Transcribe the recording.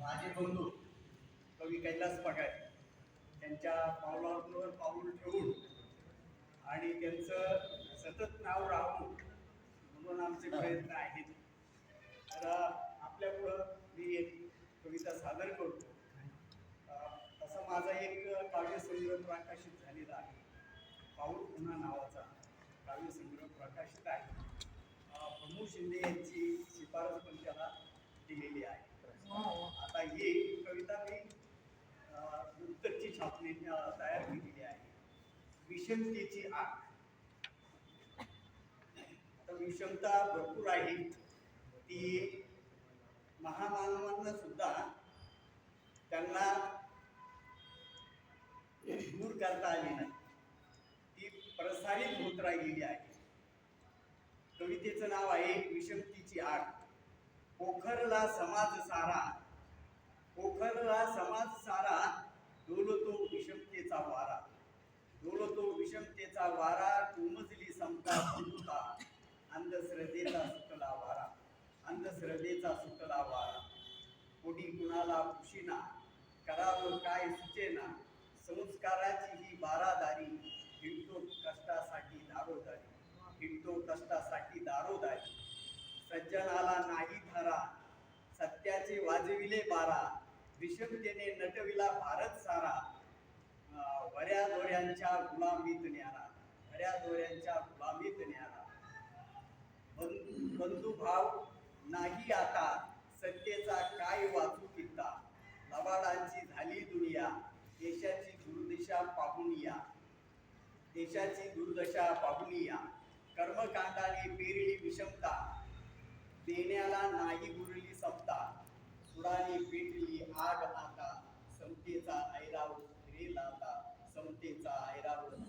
माझे बंधू कवी कैलास पगार त्यांच्या पावलावर पाऊल ठेवून आणि त्यांचं सतत नाव राहून म्हणून आमचे प्रयत्न आहेत. तर आपल्यापुढं मी एक कविता सादर करतो. असा माझा एक काव्यसंग्रह प्रकाशित झालेला आहे. पाऊल पुन्हा नावाचा काव्यसंग्रह प्रकाशित आहे. प्रमोद शिंदे यांची शिफारस पण त्याला दिलेली आहे. आता ही कविता मी उत्तरची छापणी तयार केलेली आहे. विषमतेची आग. आता विषमता भरपूर आहे, ती महामानवांना सुद्धा त्यांना दूर करता आली नाही, ती प्रसारित होत राहिलेली आहे. कवितेचं नाव आहे विषमतेची आग. पोखरला समाज सारा, पोखरला समाज सारा, डोलतो विषमतेचा वारा, डोलतो विषमतेचा वारा, टुमजली समता बंधुता, अंधश्रद्धेचा सुटला वारा, अंधश्रद्धेचा सुटला वारा. कोणी कुणाला खुशीना, करावं काय सुचेना, संस्काराची ही बारादारी, हिंडतो कष्टासाठी दारोदारी, हिंडतो कष्टासाठी दारोदारी. सज्जनाला नाही धारा, सत्याचे वाजविले बारा, विषमतेने नटविला भारत सारा. वऱ्या दोऱ्यांच्या गुलामीत न्यारा, वऱ्या दोऱ्यांच्या गुलामीत न्यारा. बंधुभाव नाही आता, सत्तेचा काय वाचू कित्ता, लबाडांची झाली दुनिया, देशाची दुर्दशा पाहून या, देशाची दुर्दशा पाहून या. कर्मकांडाने पेरली विषमता, देण्याला नाही उरली समता, सुडाने पेटली आग आता, समतेचा ऐरावत फिरेल आता, समतेचा ऐरावत